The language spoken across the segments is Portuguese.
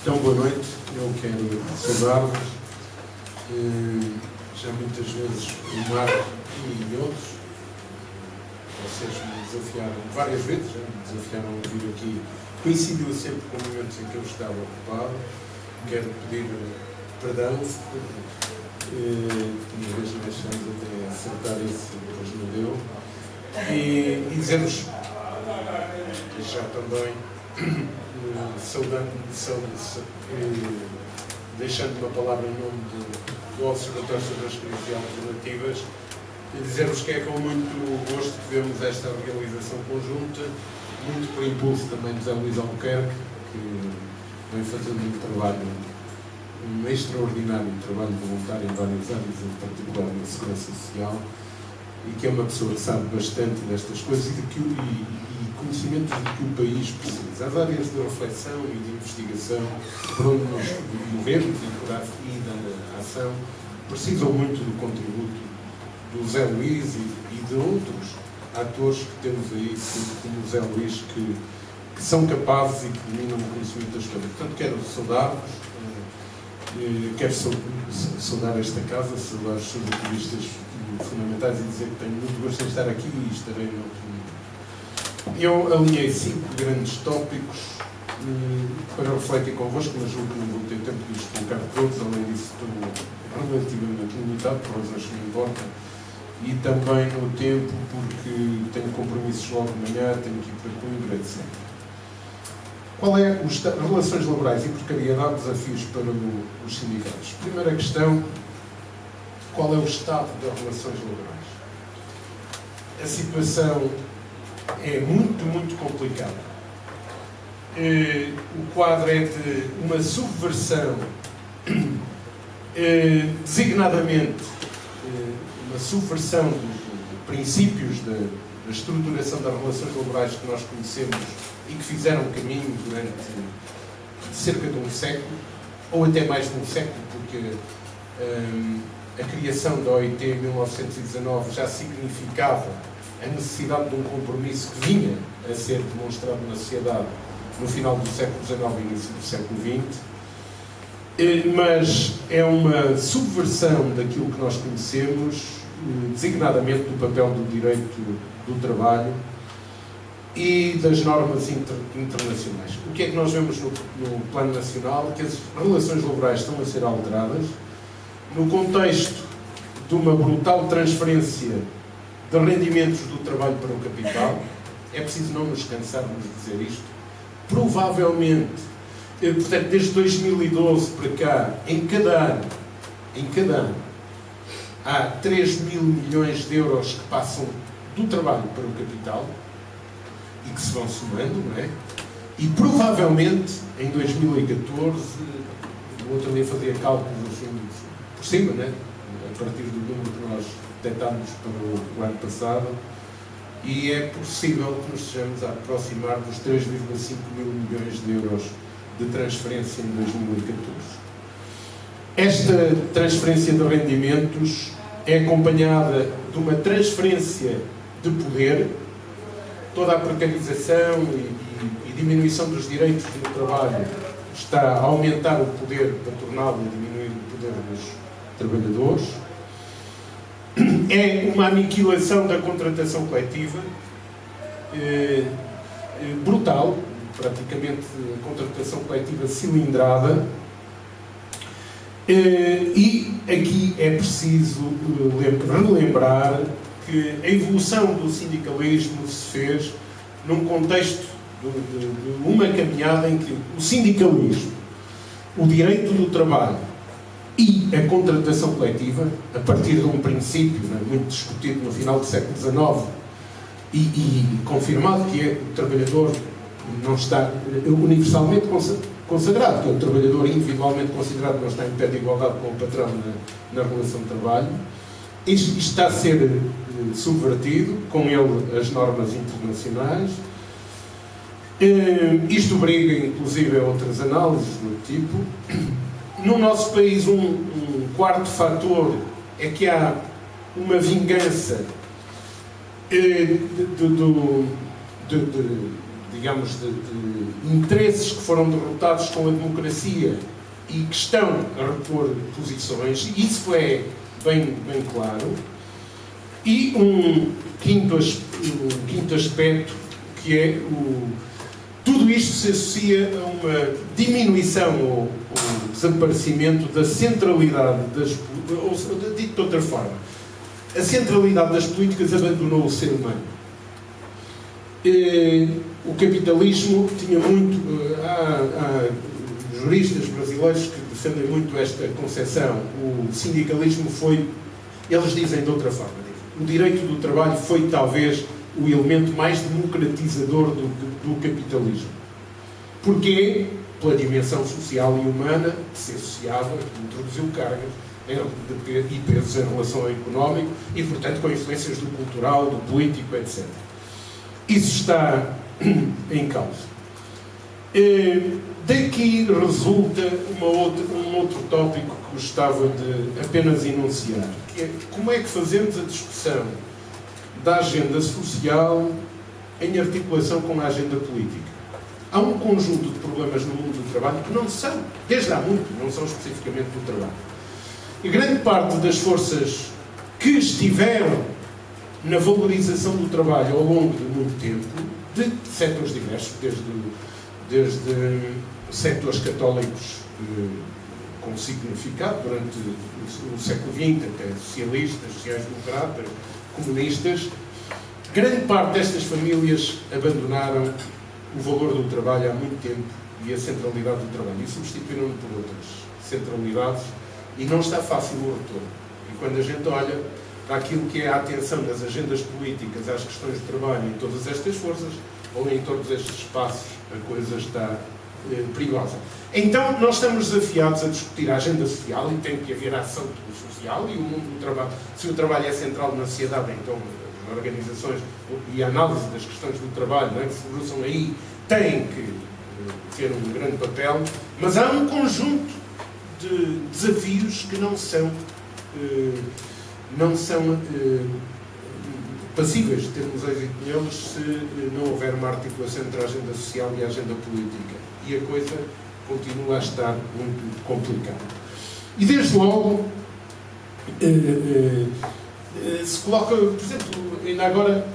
Então, boa noite. Eu quero saudar-vos. Já muitas vezes o Marco e outros, vocês me desafiaram, várias vezes, me desafiaram a vir aqui. Coincidiu sempre com momentos em que eu estava ocupado. Quero pedir perdão. Uma vez nós estamos até a acertar isso, depois não deu. E dizer-vos, já também, deixando uma palavra em nome do Observatório sobre as Crises Alternativas, e dizer-vos que é com muito gosto que vemos esta realização conjunta, muito por impulso também de José Luís Albuquerque, que vem fazendo um extraordinário trabalho voluntário em várias áreas, em particular na segurança social, e que é uma pessoa que sabe bastante destas coisas e conhecimentos de que o país precisa. As áreas de reflexão e de investigação por onde nos movemos e da ação precisam muito do contributo do Zé Luís e de outros atores que temos aí, como o Zé Luís, que são capazes e que dominam o conhecimento das coisas. Portanto, quero saudar-vos, quero saudar esta casa, saudar os seus ativistas fundamentais e dizer que tenho muito gosto em estar aqui e estarei no outro momento. Eu alinhei 5 grandes tópicos para refletir convosco, mas julgo que não vou ter tempo de os colocar todos. Além disso, estou relativamente limitado, por razões que me importam, e também no tempo, porque tenho compromissos logo de manhã, tenho que ir para Coimbra, etc. Qual é as relações laborais e precariedade, desafios para os sindicatos? Primeira questão, qual é o estado das relações laborais? A situação é muito complicada. O quadro é de uma subversão, designadamente uma subversão de princípios da estruturação das relações laborais que nós conhecemos e que fizeram caminho durante cerca de um século, ou até mais de um século, porque a criação da OIT em 1919 já significava a necessidade de um compromisso que vinha a ser demonstrado na sociedade no final do século XIX e início do século XX, mas é uma subversão daquilo que nós conhecemos, designadamente do papel do direito do trabalho e das normas internacionais. O que é que nós vemos no plano nacional? Que as relações laborais estão a ser alteradas no contexto de uma brutal transferência de rendimentos do trabalho para o capital. É preciso não nos cansarmos de dizer isto. Provavelmente, portanto, desde 2012 para cá, em cada ano, há 3 mil milhões de euros que passam do trabalho para o capital e que se vão somando, não é? E provavelmente, em 2014, o outro dia fazia cálculos assim, por cima, né? A partir do número que nós detectámos para o ano passado, e é possível que nos estejamos a aproximar dos 3,5 mil milhões de euros de transferência em 2014. Esta transferência de rendimentos é acompanhada de uma transferência de poder. Toda a precarização e diminuição dos direitos no trabalho está a aumentar o poder patronal e a diminuir o poder dos trabalhadores. É uma aniquilação da contratação coletiva brutal, praticamente a contratação coletiva cilindrada, e aqui é preciso relembrar que a evolução do sindicalismo se fez num contexto de uma caminhada em que o sindicalismo, o direito do trabalho e a contratação coletiva, a partir de um princípio muito discutido no final do século XIX e confirmado, que é o trabalhador não está universalmente consagrado, que é o trabalhador individualmente considerado não está em pé de igualdade com o patrão na relação de trabalho. Isto está a ser subvertido, com ele as normas internacionais. Isto obriga, inclusive, a outras análises do tipo. No nosso país, um quarto fator é que há uma vingança digamos, de interesses que foram derrotados com a democracia e que estão a repor posições, isso é bem claro. E um quinto aspecto, que é tudo isto se associa a uma diminuição ou desaparecimento da centralidade ou dito de outra forma, a centralidade das políticas abandonou o ser humano. O capitalismo tinha muito... Há juristas brasileiros que defendem muito esta concepção. O sindicalismo foi... Eles dizem de outra forma. O direito do trabalho foi talvez o elemento mais democratizador do capitalismo. Porquê? Pela dimensão social e humana que se associava, que introduziu cargas e pesos em relação ao económico e, portanto, com influências do cultural, do político, etc. Isso está em causa. Daqui resulta um outro tópico que gostava de apenas enunciar, que é como é que fazemos a discussão da agenda social em articulação com a agenda política. Há um conjunto de problemas no mundo do trabalho que não são, desde há muito, não são especificamente do trabalho. E grande parte das forças que estiveram na valorização do trabalho ao longo de muito tempo, de setores diversos, desde setores católicos com significado durante o século XX, até socialistas, sociais-democratas, comunistas, grande parte destas famílias abandonaram o valor do trabalho há muito tempo e a centralidade do trabalho e substituíram-no por outras centralidades e não está fácil o retorno. E quando a gente olha para aquilo que é a atenção das agendas políticas às questões do trabalho em todas estas forças, ou em todos estes espaços, a coisa está perigosa. Então, nós estamos desafiados a discutir a agenda social e tem que haver ação social e o mundo do trabalho. Se o trabalho é central na sociedade, então as organizações e a análise das questões do trabalho, não é, que se debruçam aí, têm que ter um grande papel, mas há um conjunto de desafios que não são passíveis de termos êxito neles se não houver uma articulação entre a agenda social e a agenda política. E a coisa continua a estar muito complicada. E desde logo se coloca, por exemplo, ainda agora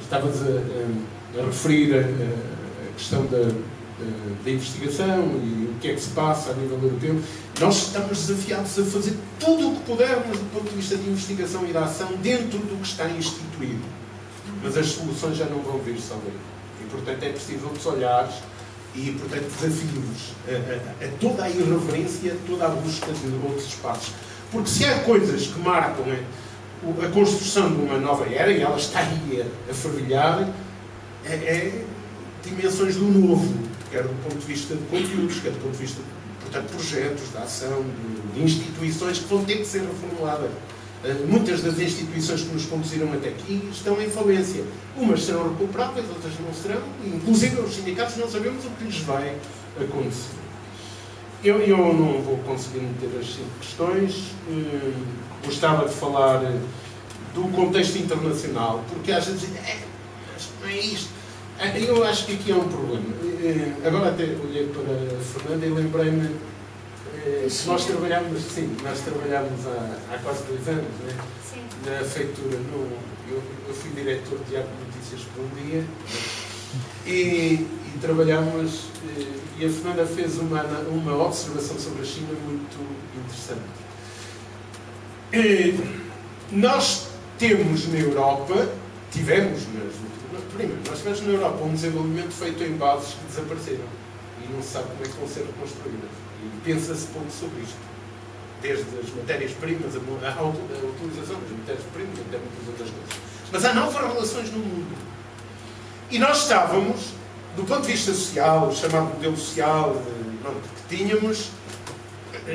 estavas a referir a questão da investigação e o que é que se passa a nível europeu. Nós estamos desafiados a fazer tudo o que pudermos do ponto de vista de investigação e da ação dentro do que está instituído. Mas as soluções já não vão vir só daí. E, portanto, é preciso outros olhares e, portanto, desafios a toda a irreverência, a toda a busca de outros espaços. Porque se há coisas que marcam a construção de uma nova era, e ela está aí a fervilhar, é dimensões do novo, quer do ponto de vista de conteúdos, quer do ponto de vista de projetos, de ação, de instituições que vão ter que ser reformuladas. Muitas das instituições que nos conduziram até aqui estão em falência. Umas serão recuperáveis, outras não serão. Inclusive, os sindicatos não sabemos o que lhes vai acontecer. Eu não vou conseguir meter as 5 questões. Gostava de falar do contexto internacional, porque às vezes mas não é isto. Eu acho que aqui há um problema. Agora até olhei para a Fernanda e lembrei-me que nós trabalhámos há quase 2 anos, né? Sim. Na feitura. Eu fui diretor de Diário de Notícias por um dia, né? E trabalhámos, e a Fernanda fez uma observação sobre a China muito interessante. Nós temos na Europa, nós tivemos na Europa um desenvolvimento feito em bases que desapareceram e não se sabe como é que vão ser reconstruídas. E pensa-se pouco sobre isto. Desde as matérias-primas, a utilização das matérias-primas, até muitas outras coisas. Mas há novas relações no mundo. E nós estávamos, do ponto de vista social, o chamado modelo social que tínhamos,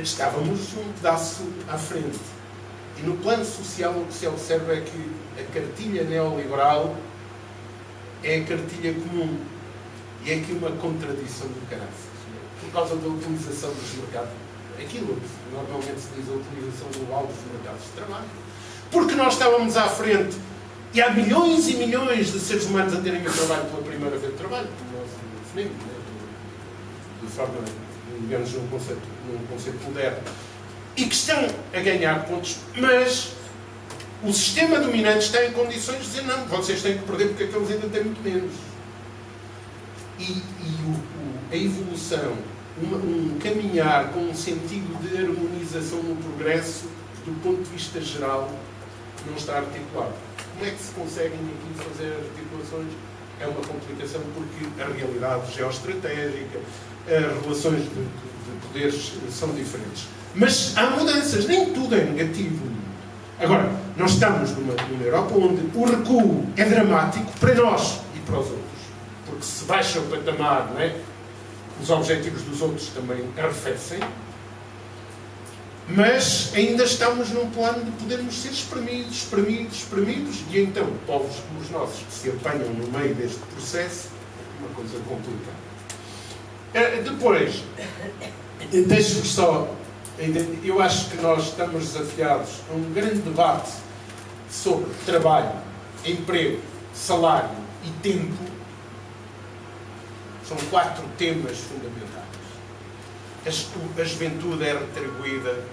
estávamos um pedaço à frente. E no plano social o que se observa é que a cartilha neoliberal é a cartilha comum. E é aqui uma contradição do caráter. Por causa da utilização dos mercados. Aquilo que normalmente se diz a utilização global dos mercados de trabalho. Porque nós estávamos à frente E há milhões e milhões de seres humanos a terem o trabalho pela primeira vez de trabalho, como nós definimos, de forma, digamos, num conceito moderno. E que estão a ganhar pontos, mas o sistema dominante está em condições de dizer não, vocês têm que perder porque aqueles ainda têm muito menos. E a evolução, um caminhar com um sentido de harmonização no progresso, do ponto de vista geral, não está articulado. Como é que se conseguem aqui fazer articulações? É uma complicação porque a realidade geoestratégica, as relações de poderes são diferentes. Mas há mudanças, nem tudo é negativo. Agora, nós estamos numa Europa onde o recuo é dramático para nós e para os outros. Porque se baixa o patamar, não é? Os objetivos dos outros também arrefecem. Mas ainda estamos num plano de podermos ser espremidos. E então, povos como os nossos, que se apanham no meio deste processo, é uma coisa complicada. Depois, deixe-me só... Eu acho que nós estamos desafiados a um grande debate sobre trabalho, emprego, salário e tempo. São 4 temas fundamentais. A juventude é retribuída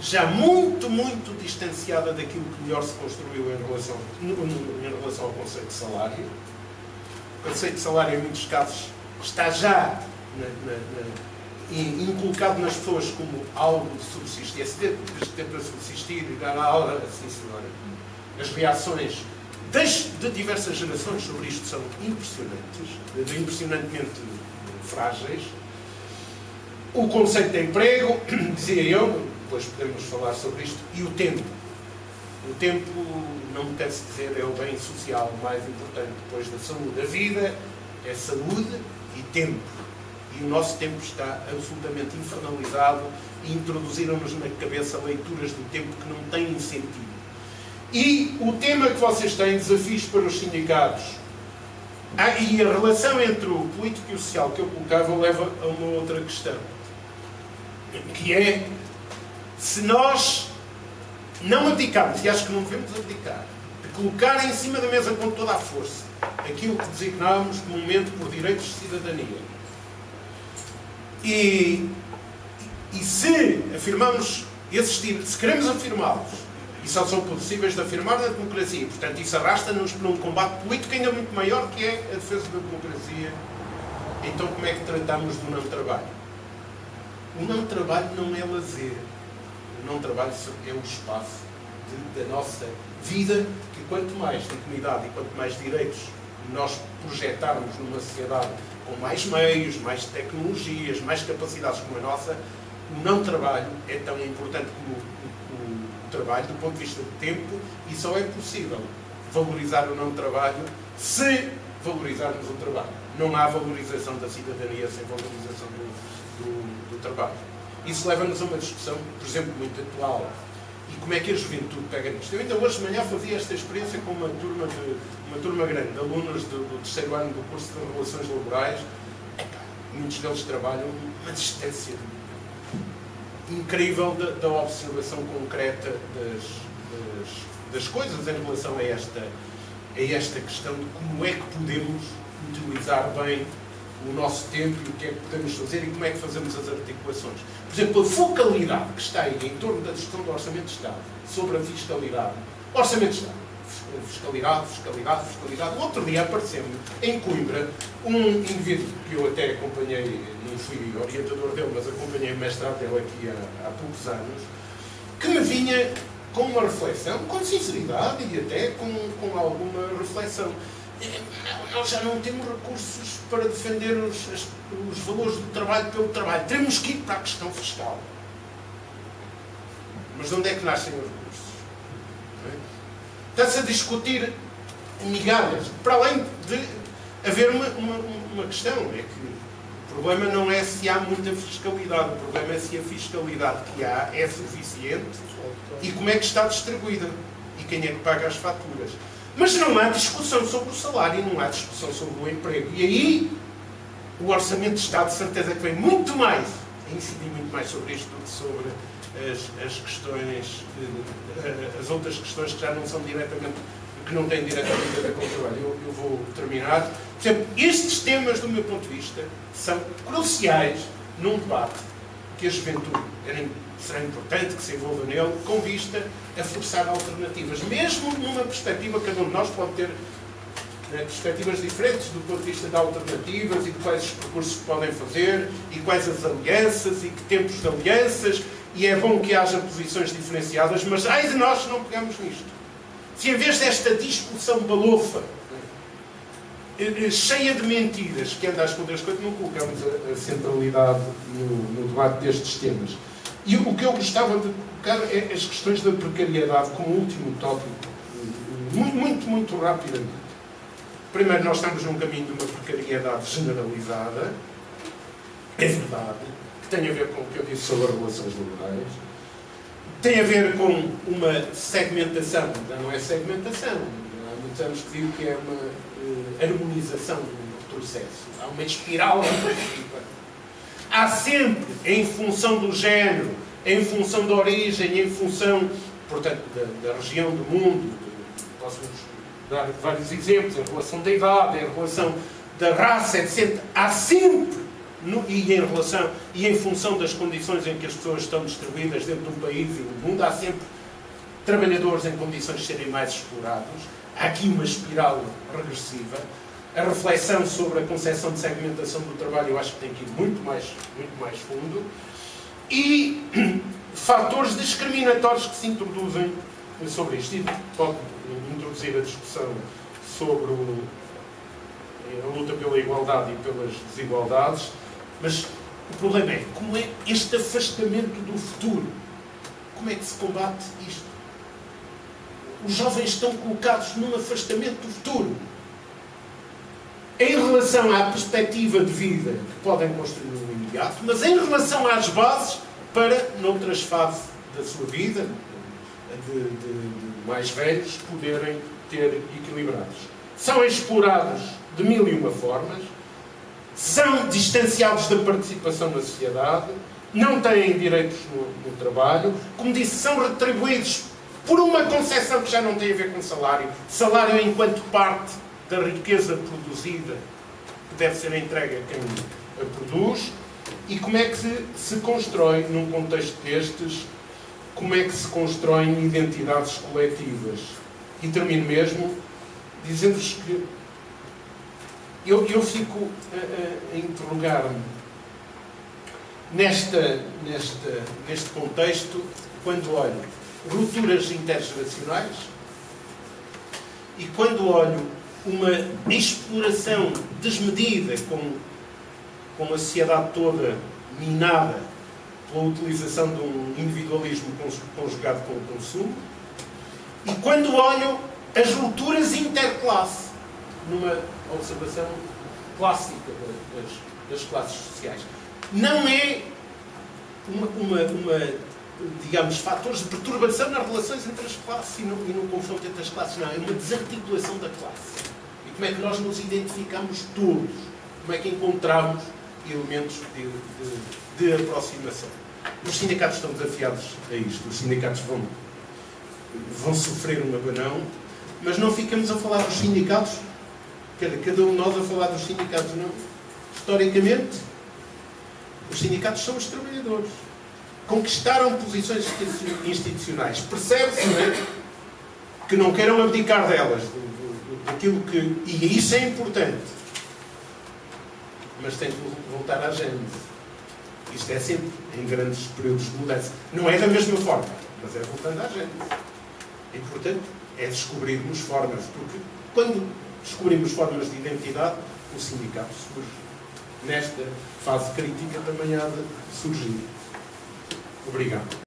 já muito distanciada daquilo que melhor se construiu em relação ao conceito de salário. O conceito de salário, em muitos casos, está já inculcado nas pessoas como algo de subsistência, para subsistir e dar aula, assim senhora. As reações de diversas gerações sobre isto são impressionantes, impressionantemente frágeis. O conceito de emprego, dizia eu, depois podemos falar sobre isto, e o tempo. O tempo, não me canso de dizer, é o bem social mais importante depois da saúde. A vida é saúde e tempo. E o nosso tempo está absolutamente infernalizado e introduziram-nos na cabeça leituras do tempo que não têm sentido. E o tema que vocês têm, desafios para os sindicatos, e a relação entre o político e o social que eu colocava, leva a uma outra questão. Que é, se nós não abdicarmos, e acho que não devemos abdicar, de colocar em cima da mesa com toda a força aquilo que designávamos comumente por direitos de cidadania, e se afirmamos esses direitos, se queremos afirmá-los, e só são possíveis de afirmar na democracia, e, portanto, isso arrasta-nos para um combate político ainda muito maior, que é a defesa da democracia. Então, como é que tratamos do não-trabalho? O não-trabalho não é lazer. O não-trabalho é o espaço da nossa vida, que quanto mais dignidade e quanto mais direitos nós projetarmos numa sociedade com mais meios, mais tecnologias, mais capacidades como a nossa, o não-trabalho é tão importante como o trabalho do ponto de vista do tempo, e só é possível valorizar o não-trabalho se valorizarmos o trabalho. Não há valorização da cidadania sem valorização do trabalho. Isso leva-nos a uma discussão, por exemplo, muito atual. E como é que a juventude pega nisto? Eu ainda hoje de manhã fazia esta experiência com uma turma grande de alunos do terceiro ano do curso de Relações Laborais. Muitos deles trabalham uma distância incrível da observação concreta das coisas em relação a esta questão de como é que podemos utilizar bem o nosso tempo e o que é que podemos fazer e como é que fazemos as articulações. Por exemplo, a focalidade que está aí em torno da gestão do Orçamento de Estado, sobre a fiscalidade. Orçamento de Estado. Fiscalidade. O outro dia apareceu-me, em Coimbra, um indivíduo que eu até acompanhei, não fui orientador dele, mas acompanhei o mestrado dele aqui há poucos anos, que me vinha com uma reflexão, com sinceridade e até com alguma reflexão. Nós já não temos recursos para defender os valores do trabalho pelo trabalho. Temos que ir para a questão fiscal. Mas de onde é que nascem os recursos? Está-se a discutir migalhas. Para além de haver uma questão, é que o problema não é se há muita fiscalidade, o problema é se a fiscalidade que há é suficiente e como é que está distribuída e quem é que paga as faturas. Mas não há discussão sobre o salário, não há discussão sobre o emprego. E aí, o Orçamento de Estado, de certeza que vem muito mais, a incidir muito mais sobre isto do que sobre as questões, as outras questões que já não são diretamente que não têm diretamente a ver com o trabalho. Eu vou terminar. Por exemplo, estes temas, do meu ponto de vista, são cruciais num debate que a juventude será importante que se envolva nele, com vista a forçar alternativas. Mesmo numa perspectiva, cada um de nós pode ter perspectivas diferentes do ponto de vista de alternativas e de quais os percursos que podem fazer e quais as alianças e que tempos de alianças, e é bom que haja posições diferenciadas, mas ai de nós se não pegamos nisto. Se em vez desta discussão balofa, cheia de mentiras, que anda a esconder as coisas, não colocamos a centralidade no debate destes temas. E o que eu gostava de colocar é as questões da precariedade como último tópico, muito rapidamente. Primeiro, nós estamos num caminho de uma precariedade generalizada, é verdade, que tem a ver com o que eu disse sobre as relações laborais, tem a ver com uma segmentação, não é segmentação, há muitos anos que digo que é uma harmonização do processo, há uma espiral agressiva. Há sempre, em função do género, em função da origem, em função, portanto, da região do mundo, posso dar vários exemplos, em relação da idade, em relação da raça, etc. Há sempre, e em função das condições em que as pessoas estão distribuídas dentro de um país e do mundo, há sempre trabalhadores em condições de serem mais explorados. Há aqui uma espiral regressiva. A reflexão sobre a concepção de segmentação do trabalho, eu acho que tem que ir muito mais fundo. E fatores discriminatórios que se introduzem sobre isto. E pode introduzir a discussão sobre a luta pela igualdade e pelas desigualdades, mas o problema é como é este afastamento do futuro. Como é que se combate isto? Os jovens estão colocados num afastamento do futuro. Em relação à perspectiva de vida que podem construir no imediato, mas em relação às bases para, noutras fases da sua vida, de mais velhos, poderem ter equilibrados. São explorados de 1001 formas, são distanciados da participação na sociedade, não têm direitos no trabalho, como disse, são retribuídos por uma concepção que já não tem a ver com salário. Salário enquanto parte da riqueza produzida que deve ser entregue a quem a produz. E como é que se constrói, num contexto destes, como é que se constroem identidades coletivas? E termino mesmo dizendo-vos que eu fico a interrogar-me neste contexto quando olho rupturas intergeracionais e quando olho uma exploração desmedida com a sociedade toda minada pela utilização de um individualismo conjugado com o consumo, e quando olho as rupturas interclasse, numa observação clássica das classes sociais. Não é digamos, fatores de perturbação nas relações entre as classes e no confronto entre as classes, não. É uma desarticulação da classe. E como é que nós nos identificamos todos? Como é que encontramos elementos de aproximação? Os sindicatos estão desafiados a isto. Os sindicatos vão sofrer um abanão, mas não ficamos a falar dos sindicatos, cada um de nós a falar dos sindicatos, não. Historicamente, os sindicatos são os trabalhadores. Conquistaram posições institucionais. Percebe-se, não é? Que não queiram abdicar delas, daquilo que... E isso é importante. Mas tem que voltar à gênese. Isto é sempre em grandes períodos de mudança. Não é da mesma forma, mas é voltando à gênese. E, portanto, é descobrirmos formas. Porque quando descobrimos formas de identidade, o sindicato surge. Nesta fase crítica também há de surgir. Obrigado.